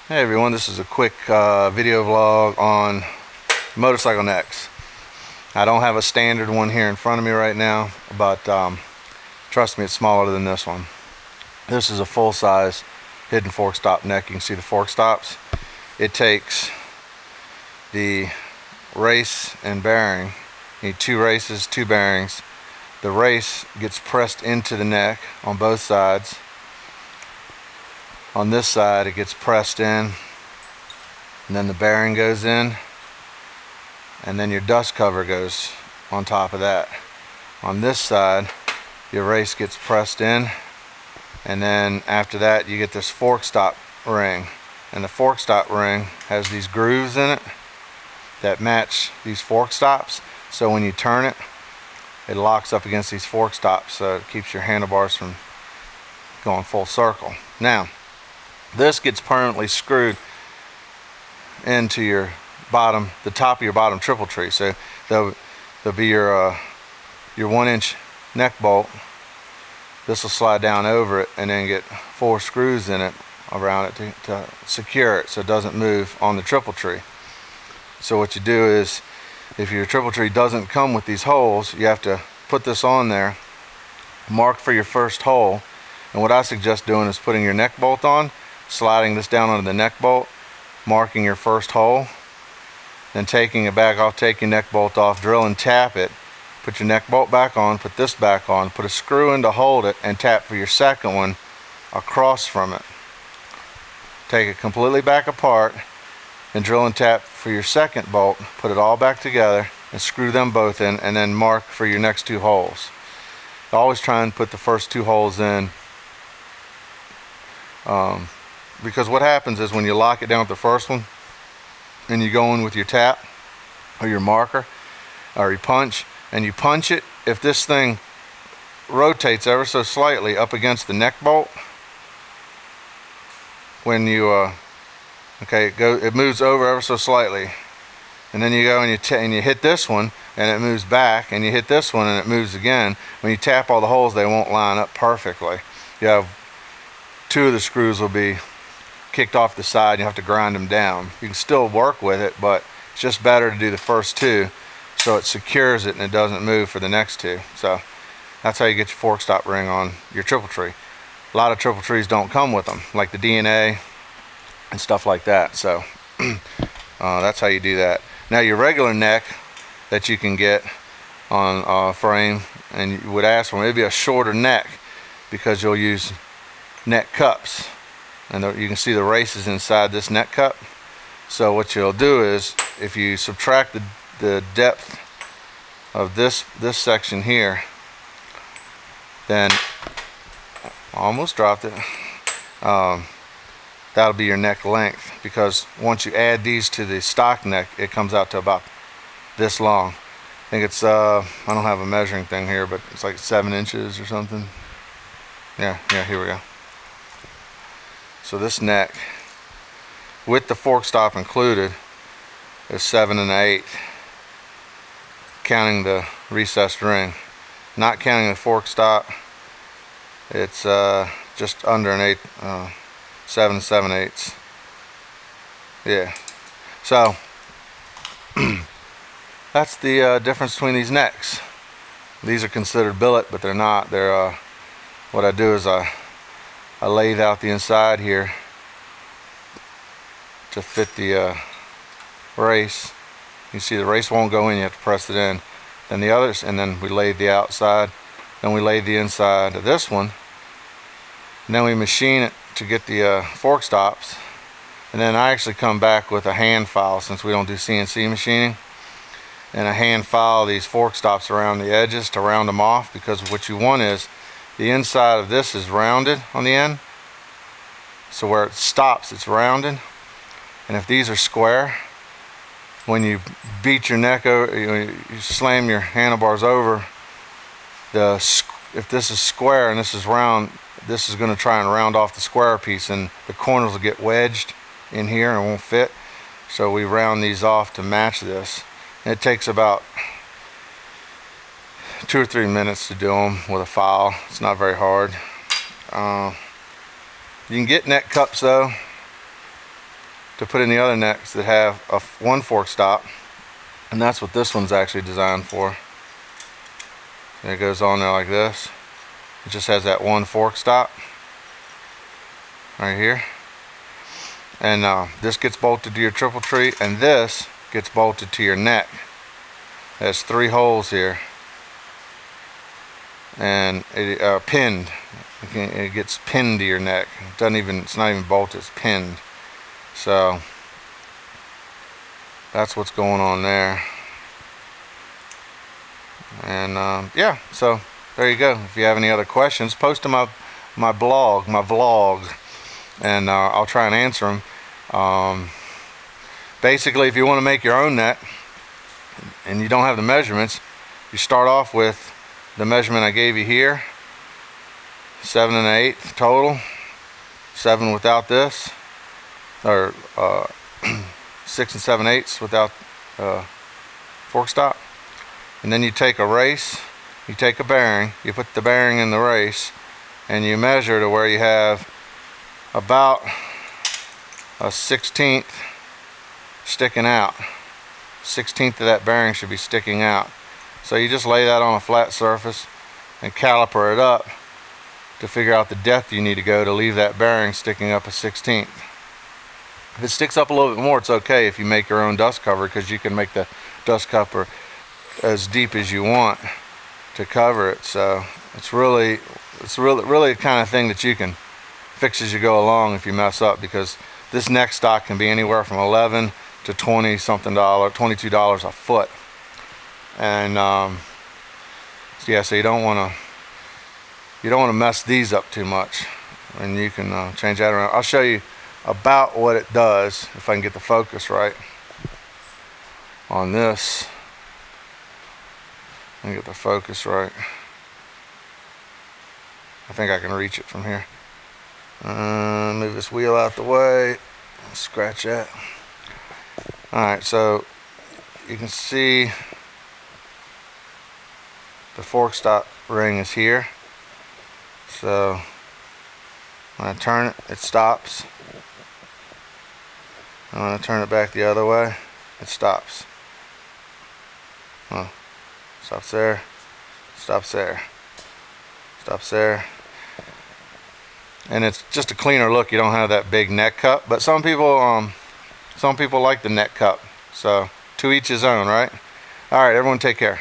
Hey everyone, this is a quick video vlog on motorcycle necks. I don't have a standard one here in front of me right now, but trust me, it's smaller than this one. This is a full-size hidden fork stop neck. You can see the fork stops. It takes the race and bearing. You need two races, two bearings. The race gets pressed into the neck on both sides. On this side it gets pressed in, and then the bearing goes in, and then your dust cover goes on top of that. On this side your race gets pressed in, and then after that you get this fork stop ring, and the fork stop ring has these grooves in it that match these fork stops, so when you turn it, it locks up against these fork stops, so it keeps your handlebars from going full circle. Now this gets permanently screwed into your bottom, the top of your bottom triple tree. So there'll be your 1-inch neck bolt. This will slide down over it and then get 4 screws in it around it to secure it so it doesn't move on the triple tree. So what you do is, if your triple tree doesn't come with these holes, you have to put this on there, mark for your first hole, and what I suggest doing is putting your neck bolt on, sliding this down onto the neck bolt, marking your first hole, then taking it back off, take your neck bolt off, drill and tap it, put your neck bolt back on, put this back on, put a screw in to hold it, and tap for your second one across from it. Take it completely back apart and drill and tap for your second bolt, put it all back together and screw them both in, and then mark for your next 2 holes. Always try and put the first 2 holes in, because what happens is when you lock it down with the first one and you go in with your tap or your marker or you punch it, if this thing rotates ever so slightly up against the neck bolt, when you it moves over ever so slightly, and then you go and you hit this one and it moves back, and you hit this one and it moves again. When you tap all the holes, they won't line up perfectly. You have 2 of the screws will be kicked off the side. You have to grind them down. You can still work with it, but it's just better to do the first 2 so it secures it and it doesn't move for the next 2. So that's how you get your fork stop ring on your triple tree. A lot of triple trees don't come with them, like the DNA and stuff like that. So that's how you do that. Now your regular neck that you can get on frame, and you would ask for maybe a shorter neck, because you'll use neck cups, and you can see the races inside this neck cup. So what you'll do is, if you subtract the depth of this section here, then I almost dropped it, that'll be your neck length, because once you add these to the stock neck, it comes out to about this long. I think it's I don't have a measuring thing here, but it's like 7 inches or something. Yeah, here we go. So this neck, with the fork stop included, is 7 1/8, counting the recessed ring. Not counting the fork stop, it's just under an 8, 7 7/8. Yeah. So that's the difference between these necks. These are considered billet, but they're not. They're what I do is I lathe out the inside here to fit the race. You see the race won't go in, you have to press it in. Then the others, and then we lathe the outside, then we lathe the inside of this one, and then we machine it to get the fork stops. And then I actually come back with a hand file, since we don't do CNC machining, and a hand file these fork stops around the edges to round them off, because what you want is the inside of this is rounded on the end, so where it stops it's rounded. And if these are square, when you beat your neck over, you slam your handlebars over, if this is square and this is round, this is going to try and round off the square piece, and the corners will get wedged in here and won't fit. So we round these off to match this. And it takes about 2 or 3 minutes to do them with a file. It's not very hard. You can get neck cups though. to put in the other necks that have a one fork stop, and that's what this one's actually designed for. And it goes on there like this. It just has that one fork stop right here, and this gets bolted to your triple tree, and this gets bolted to your neck. There's 3 holes here, and it pinned. It gets pinned to your neck. It doesn't even. It's not even bolted. It's pinned. So that's what's going on there. And yeah, so there you go. If you have any other questions, post them up my vlog, and I'll try and answer them. Basically, if you want to make your own net and you don't have the measurements, you start off with the measurement I gave you here, 7 1/8 total, 7 without this, or 6 7/8 without fork stop. And then you take a race, you take a bearing, you put the bearing in the race, and you measure to where you have about a 1/16 sticking out. 1/16 of that bearing should be sticking out. So you just lay that on a flat surface and caliper it up to figure out the depth you need to go to leave that bearing sticking up a 1/16. If it sticks up a little bit more, it's okay if you make your own dust cover, because you can make the dust cover as deep as you want to cover it. So it's really the kind of thing that you can fix as you go along if you mess up, because this neck stock can be anywhere from $11 to $22 a foot. And yeah, so you don't want to mess these up too much, and you can change that around. I'll show you about what it does if I can get the focus right on this. Let me get the focus right. I think I can reach it from here. Move this wheel out the way. Scratch that. Alright, so you can see the fork stop ring is here. So when I turn it, it stops. And when I turn it back the other way, it stops. Stops there, stops there, stops there. And it's just a cleaner look. You don't have that big neck cup, but some people like the neck cup. So to each his own, right? All right, everyone, take care.